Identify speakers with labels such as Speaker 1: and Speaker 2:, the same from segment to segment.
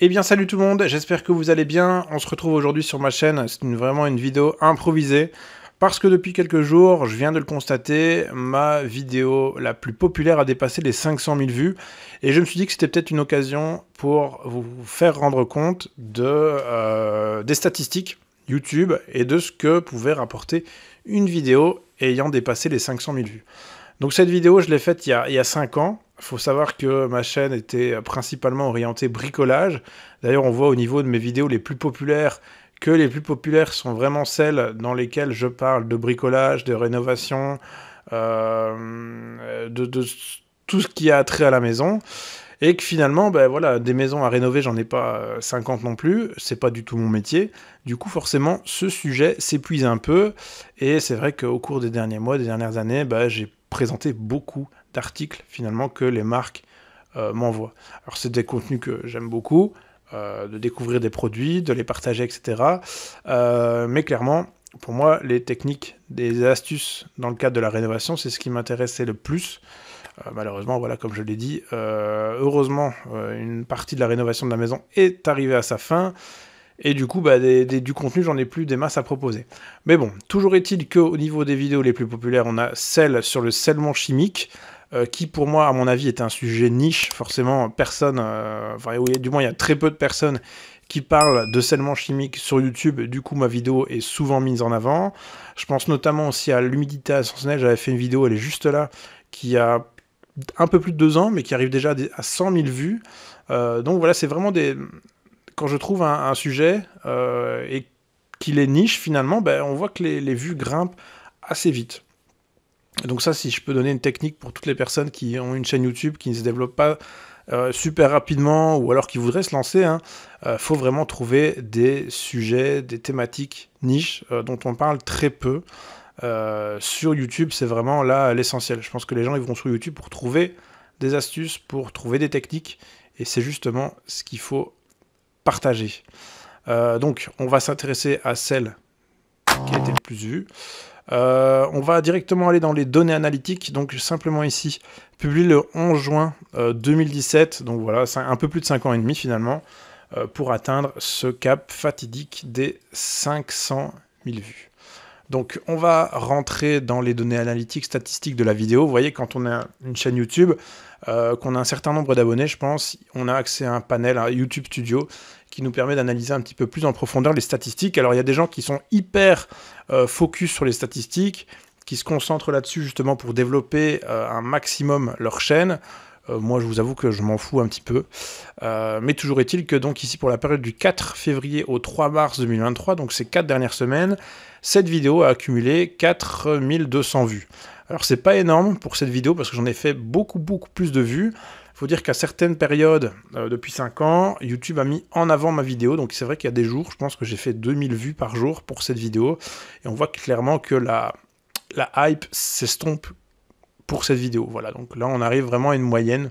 Speaker 1: Eh bien salut tout le monde, j'espère que vous allez bien. On se retrouve aujourd'hui sur ma chaîne, c'est vraiment une vidéo improvisée. Parce que depuis quelques jours, je viens de le constater, ma vidéo la plus populaire a dépassé les 500 000 vues. Et je me suis dit que c'était peut-être une occasion pour vous faire rendre compte des statistiques YouTube et de ce que pouvait rapporter une vidéo ayant dépassé les 500 000 vues. Donc cette vidéo, je l'ai faite il y a 5 ans. Il faut savoir que ma chaîne était principalement orientée bricolage. D'ailleurs, on voit au niveau de mes vidéos les plus populaires que les plus populaires sont vraiment celles dans lesquelles je parle de bricolage, de rénovation, de tout ce qui a trait à la maison. Et que finalement, ben voilà, des maisons à rénover, j'en ai pas 50 non plus, c'est pas du tout mon métier. Du coup, forcément, ce sujet s'épuise un peu. Et c'est vrai qu'au cours des derniers mois, des dernières années, ben, j'ai présenté beaucoup d'articles finalement que les marques m'envoient. Alors c'est des contenus que j'aime beaucoup, de découvrir des produits, de les partager, etc. Mais clairement, pour moi, les techniques, des astuces dans le cadre de la rénovation, c'est ce qui m'intéressait le plus. Malheureusement, voilà, comme je l'ai dit, heureusement, une partie de la rénovation de la maison est arrivée à sa fin. Et du coup, bah, du contenu, j'en ai plus des masses à proposer. Mais bon, toujours est-il qu'au niveau des vidéos les plus populaires, on a celle sur le scellement chimique, qui pour moi, à mon avis, est un sujet niche. Forcément, personne, enfin, du moins, il y a très peu de personnes qui parlent de scellement chimique sur YouTube. Du coup, ma vidéo est souvent mise en avant. Je pense notamment aussi à l'humidité ascensionnelle. J'avais fait une vidéo, elle est juste là, qui a un peu plus de 2 ans, mais qui arrive déjà à 100 000 vues. Donc voilà, c'est vraiment des... Quand je trouve un sujet et qu'il est niche, finalement, ben, on voit que les vues grimpent assez vite. Donc ça, si je peux donner une technique pour toutes les personnes qui ont une chaîne YouTube, qui ne se développent pas super rapidement, ou alors qui voudraient se lancer, faut vraiment trouver des sujets, des thématiques niches dont on parle très peu. Sur YouTube, c'est vraiment là l'essentiel. Je pense que les gens ils vont sur YouTube pour trouver des astuces, pour trouver des techniques, et c'est justement ce qu'il faut partager. Donc, on va s'intéresser à celle qui a été le plus vue. On va directement aller dans les données analytiques. Donc, simplement ici, publié le 11 juin 2017. Donc voilà, c'est un peu plus de 5 ans et demi finalement, pour atteindre ce cap fatidique des 500 000 vues. Donc, on va rentrer dans les données analytiques statistiques de la vidéo. Vous voyez, quand on a une chaîne YouTube, qu'on a un certain nombre d'abonnés, je pense, on a accès à un panel, à YouTube Studio, qui nous permet d'analyser un petit peu plus en profondeur les statistiques. Alors, il y a des gens qui sont hyper focus sur les statistiques, qui se concentrent là-dessus justement pour développer un maximum leur chaîne. Moi, je vous avoue que je m'en fous un petit peu. Mais toujours est-il que donc ici, pour la période du 4 février au 3 mars 2023, donc ces 4 dernières semaines, cette vidéo a accumulé 4200 vues. Alors, c'est pas énorme pour cette vidéo parce que j'en ai fait beaucoup plus de vues. Il faut dire qu'à certaines périodes, depuis 5 ans, YouTube a mis en avant ma vidéo. Donc, c'est vrai qu'il y a des jours, je pense que j'ai fait 2000 vues par jour pour cette vidéo. Et on voit clairement que la hype s'estompe pour cette vidéo. Voilà, donc là, on arrive vraiment à une moyenne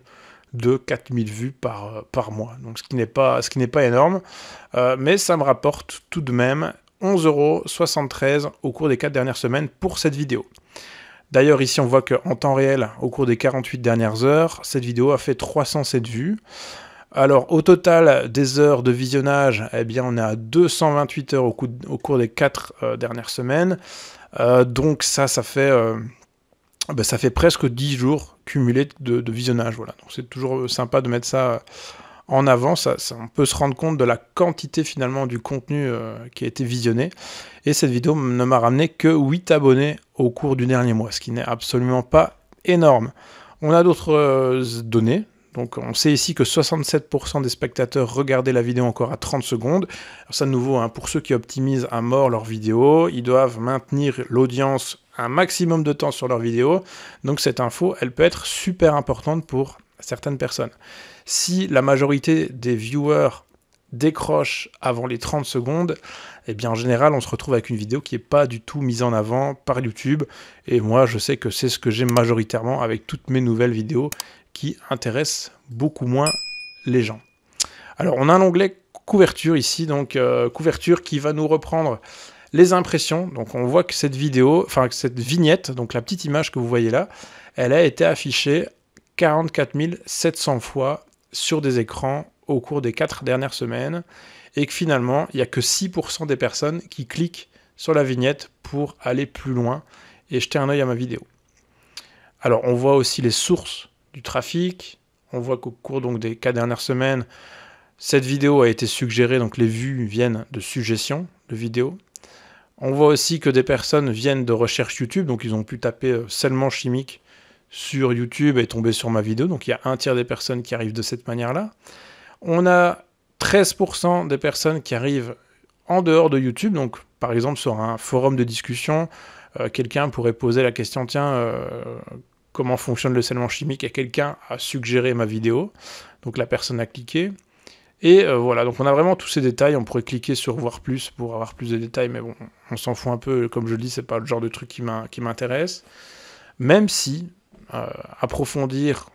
Speaker 1: de 4000 vues par mois. Donc, ce qui n'est pas énorme. Mais ça me rapporte tout de même 11,73 € au cours des 4 dernières semaines pour cette vidéo. D'ailleurs, ici, on voit qu'en temps réel, au cours des 48 dernières heures, cette vidéo a fait 307 vues. Alors, au total des heures de visionnage, eh bien, on est à 228 heures au cours des 4 dernières semaines. Donc, ça fait presque 10 jours cumulés de visionnage. Voilà. Donc, c'est toujours sympa de mettre ça en avant, on peut se rendre compte de la quantité finalement du contenu qui a été visionné. Et cette vidéo ne m'a ramené que 8 abonnés au cours du dernier mois, ce qui n'est absolument pas énorme. On a d'autres données. Donc on sait ici que 67% des spectateurs regardaient la vidéo encore à 30 secondes. Alors ça de nouveau, hein, pour ceux qui optimisent à mort leur vidéo, ils doivent maintenir l'audience un maximum de temps sur leur vidéo. Donc cette info, elle peut être super importante pour certaines personnes. Si la majorité des viewers décrochent avant les 30 secondes, eh bien en général on se retrouve avec une vidéo qui n'est pas du tout mise en avant par YouTube. Et moi je sais que c'est ce que j'aime majoritairement avec toutes mes nouvelles vidéos qui intéressent beaucoup moins les gens. Alors on a un onglet couverture ici, donc couverture qui va nous reprendre les impressions. Donc on voit que cette vidéo, enfin que cette vignette, donc la petite image que vous voyez là, elle a été affichée 44 700 fois sur des écrans au cours des 4 dernières semaines, et que finalement, il n'y a que 6% des personnes qui cliquent sur la vignette pour aller plus loin et jeter un œil à ma vidéo. Alors, on voit aussi les sources du trafic. On voit qu'au cours donc, des 4 dernières semaines, cette vidéo a été suggérée, donc les vues viennent de suggestions de vidéos. On voit aussi que des personnes viennent de recherche YouTube, donc ils ont pu taper sellement chimique sur YouTube et tomber sur ma vidéo, donc il y a un tiers des personnes qui arrivent de cette manière-là. On a 13% des personnes qui arrivent en dehors de YouTube, donc par exemple sur un forum de discussion, quelqu'un pourrait poser la question, tiens, comment fonctionne le scellement chimique, et quelqu'un a suggéré ma vidéo, donc la personne a cliqué. Et voilà, donc on a vraiment tous ces détails, on pourrait cliquer sur voir plus pour avoir plus de détails, mais bon, on s'en fout un peu, comme je le dis, c'est pas le genre de truc qui m'intéresse. Même si approfondir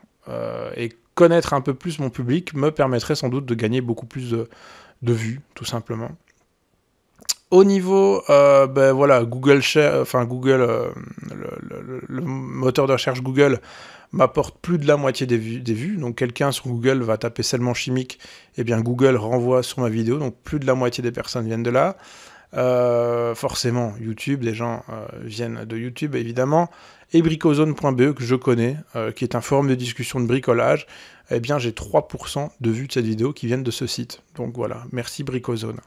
Speaker 1: et connaître un peu plus mon public me permettrait sans doute de gagner beaucoup plus de vues, tout simplement. Au niveau, voilà, Google, le moteur de recherche Google m'apporte plus de la moitié des vues. Donc quelqu'un sur Google va taper sellement chimique, et bien Google renvoie sur ma vidéo, donc plus de la moitié des personnes viennent de là. Forcément, YouTube, les gens viennent de YouTube, évidemment. Et bricozone.be, que je connais, qui est un forum de discussion de bricolage, eh bien j'ai 3% de vues de cette vidéo qui viennent de ce site. Donc voilà, merci Bricozone.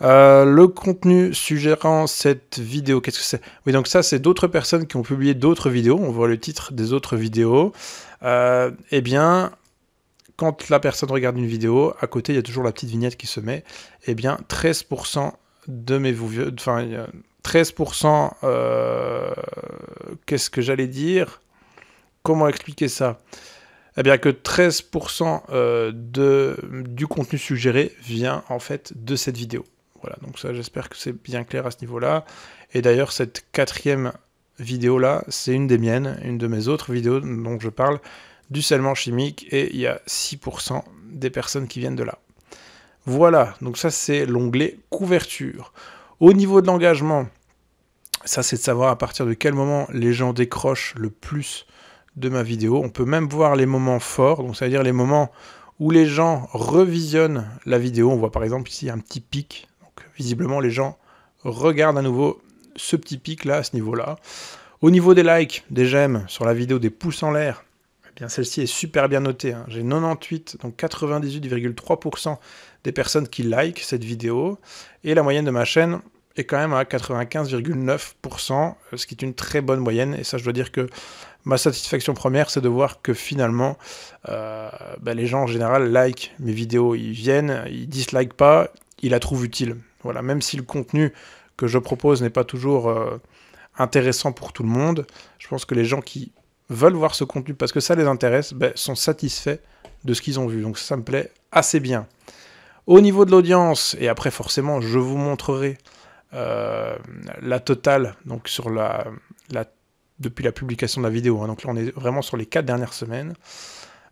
Speaker 1: Le contenu suggérant cette vidéo, qu'est-ce que c'est? Oui, donc ça, c'est d'autres personnes qui ont publié d'autres vidéos. On voit le titre des autres vidéos. Eh bien, quand la personne regarde une vidéo, à côté, il y a toujours la petite vignette qui se met. Eh bien, 13% de mes vues, enfin, 13%, qu'est-ce que j'allais dire? Comment expliquer ça? Eh bien, que 13% du contenu suggéré vient, en fait, de cette vidéo. Voilà, donc ça, j'espère que c'est bien clair à ce niveau-là. Et d'ailleurs, cette 4e vidéo-là, c'est une des miennes, une de mes autres vidéos dont je parle, du scellement chimique, et il y a 6% des personnes qui viennent de là. Voilà, donc ça, c'est l'onglet couverture. Au niveau de l'engagement, ça, c'est de savoir à partir de quel moment les gens décrochent le plus de ma vidéo. On peut même voir les moments forts, donc ça veut dire les moments où les gens revisionnent la vidéo. On voit par exemple ici un petit pic. Visiblement, les gens regardent à nouveau ce petit pic-là, à ce niveau-là. Au niveau des likes, des j'aime sur la vidéo, des pouces en l'air, eh bien celle-ci est super bien notée. Hein. J'ai 98, donc 98,3% des personnes qui likent cette vidéo. Et la moyenne de ma chaîne est quand même à 95,9%, ce qui est une très bonne moyenne. Et ça, je dois dire que ma satisfaction première, c'est de voir que finalement, les gens en général likent mes vidéos. Ils viennent, ils dislikent pas, ils la trouvent utile. Voilà, même si le contenu que je propose n'est pas toujours intéressant pour tout le monde, je pense que les gens qui veulent voir ce contenu parce que ça les intéresse, sont satisfaits de ce qu'ils ont vu. Donc ça me plaît assez bien. Au niveau de l'audience, et après forcément je vous montrerai la totale, donc sur depuis la publication de la vidéo. Hein. Donc là on est vraiment sur les 4 dernières semaines.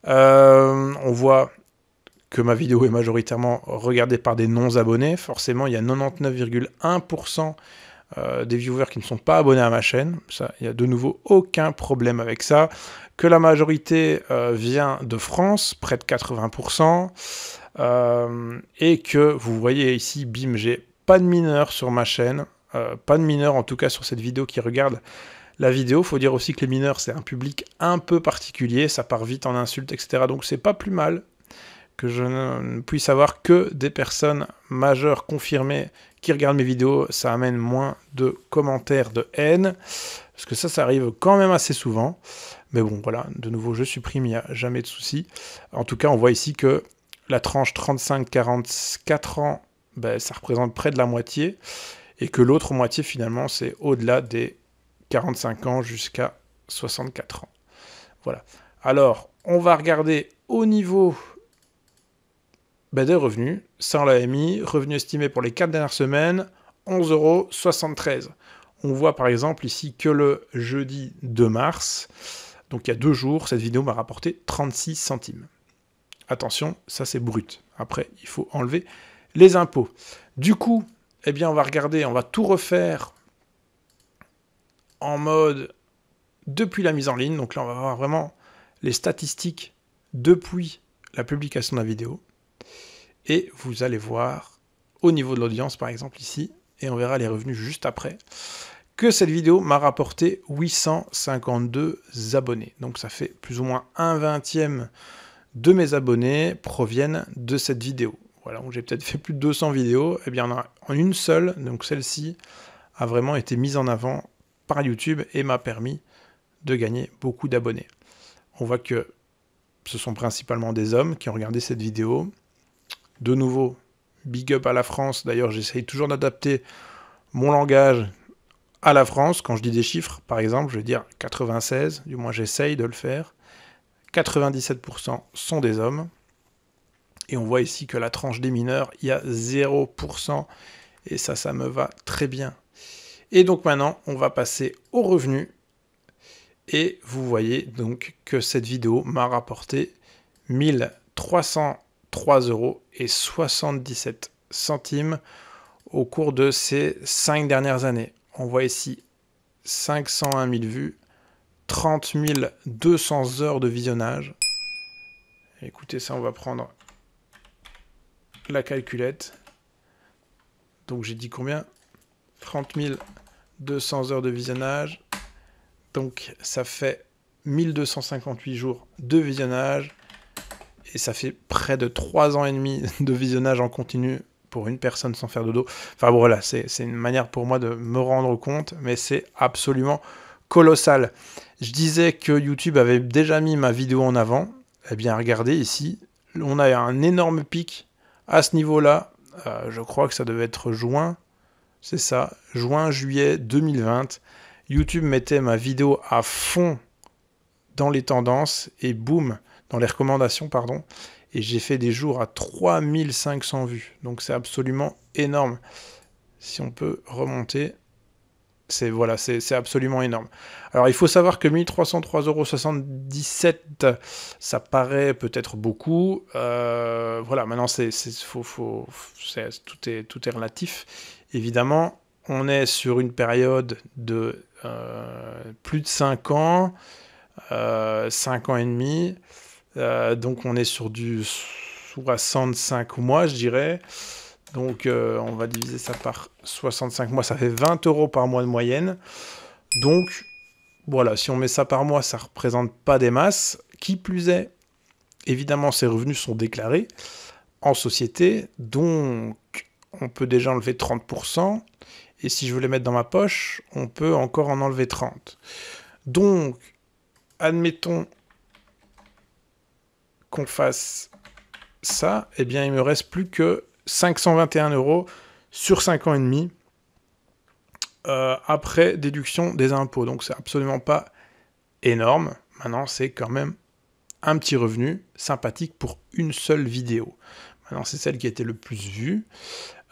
Speaker 1: On voit que ma vidéo est majoritairement regardée par des non-abonnés. Forcément, il y a 99,1% des viewers qui ne sont pas abonnés à ma chaîne. Ça, il n'y a de nouveau aucun problème avec ça. Que la majorité vient de France, près de 80%. Et que vous voyez ici, bim, j'ai pas de mineurs sur ma chaîne. Pas de mineurs, en tout cas, sur cette vidéo qui regarde la vidéo. Il faut dire aussi que les mineurs, c'est un public un peu particulier. Ça part vite en insultes, etc. Donc, c'est pas plus mal que je ne puisse avoir que des personnes majeures confirmées qui regardent mes vidéos. Ça amène moins de commentaires de haine, parce que ça arrive quand même assez souvent. Mais bon, voilà, de nouveau, je supprime, il n'y a jamais de souci. En tout cas, on voit ici que la tranche 35-44 ans, ça représente près de la moitié, et que l'autre moitié, finalement, c'est au-delà des 45 ans jusqu'à 64 ans. Voilà. Alors, on va regarder au niveau des revenus, ça on l'avait mis, revenus estimés pour les 4 dernières semaines, 11,73 €. On voit par exemple ici que le jeudi 2 mars, donc il y a 2 jours, cette vidéo m'a rapporté 36 centimes. Attention, ça c'est brut. Après, il faut enlever les impôts. Du coup, eh bien on va regarder, on va tout refaire en mode depuis la mise en ligne. Donc là, on va voir vraiment les statistiques depuis la publication de la vidéo. Et vous allez voir au niveau de l'audience, par exemple ici, et on verra les revenus juste après, que cette vidéo m'a rapporté 852 abonnés. Donc ça fait plus ou moins 1/20 de mes abonnés proviennent de cette vidéo. Voilà, donc j'ai peut-être fait plus de 200 vidéos, et bien en une seule, donc celle-ci a vraiment été mise en avant par YouTube et m'a permis de gagner beaucoup d'abonnés. On voit que ce sont principalement des hommes qui ont regardé cette vidéo. De nouveau, big up à la France. D'ailleurs, j'essaye toujours d'adapter mon langage à la France. Quand je dis des chiffres, par exemple, je vais dire 96, du moins j'essaye de le faire. 97% sont des hommes. Et on voit ici que la tranche des mineurs, il y a 0%. Et ça me va très bien. Et donc maintenant, on va passer aux revenus. Et vous voyez donc que cette vidéo m'a rapporté 1303,77 € au cours de ces 5 dernières années. On voit ici 501 000 vues, 30 200 heures de visionnage. Écoutez ça, on va prendre la calculette. Donc j'ai dit combien? 30 200 heures de visionnage. Donc ça fait 1258 jours de visionnage. Et ça fait près de 3 ans et demi de visionnage en continu pour une personne sans faire dodo. Enfin bon, voilà, c'est une manière pour moi de me rendre compte, mais c'est absolument colossal. Je disais que YouTube avait déjà mis ma vidéo en avant. Eh bien, regardez ici, on a un énorme pic à ce niveau-là. Je crois que ça devait être juin, c'est ça, juin-juillet 2020. YouTube mettait ma vidéo à fond dans les tendances et boum, dans les recommandations, pardon, et j'ai fait des jours à 3500 vues. Donc c'est absolument énorme. Si on peut remonter, c'est absolument énorme. Alors il faut savoir que 1303,77 €, ça paraît peut-être beaucoup. Voilà, maintenant tout est relatif. Évidemment, on est sur une période de plus de 5 ans, 5 ans et demi. Donc on est sur du 65 mois, je dirais. Donc on va diviser ça par 65 mois, ça fait 20 € par mois de moyenne. Donc voilà, si on met ça par mois, ça ne représente pas des masses. Qui plus est, évidemment, ces revenus sont déclarés en société, donc on peut déjà enlever 30%. Et si je veux les mettre dans ma poche, on peut encore en enlever 30. Donc, admettons qu'on fasse ça, eh bien, il me reste plus que 521 € sur 5 ans et demi après déduction des impôts. Donc, c'est absolument pas énorme. Maintenant, c'est quand même un petit revenu sympathique pour une seule vidéo. Maintenant, c'est celle qui a été le plus vue.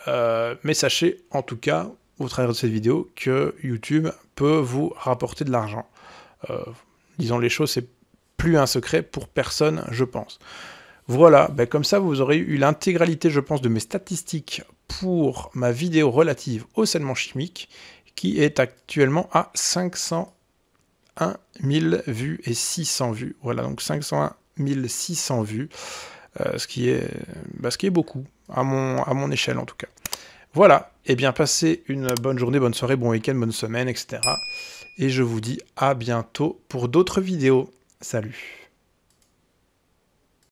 Speaker 1: Mais sachez, en tout cas, au travers de cette vidéo, que YouTube peut vous rapporter de l'argent. Disons les choses, c'est plus un secret pour personne, je pense. Voilà, ben comme ça, vous aurez eu l'intégralité, je pense, de mes statistiques pour ma vidéo relative au sellement chimique, qui est actuellement à 501 000 vues et 600 vues. Voilà, donc 501 600 vues, ce qui est beaucoup, à mon échelle en tout cas. Voilà, et bien passez une bonne journée, bonne soirée, bon week-end, bonne semaine, etc. Et je vous dis à bientôt pour d'autres vidéos. Salut!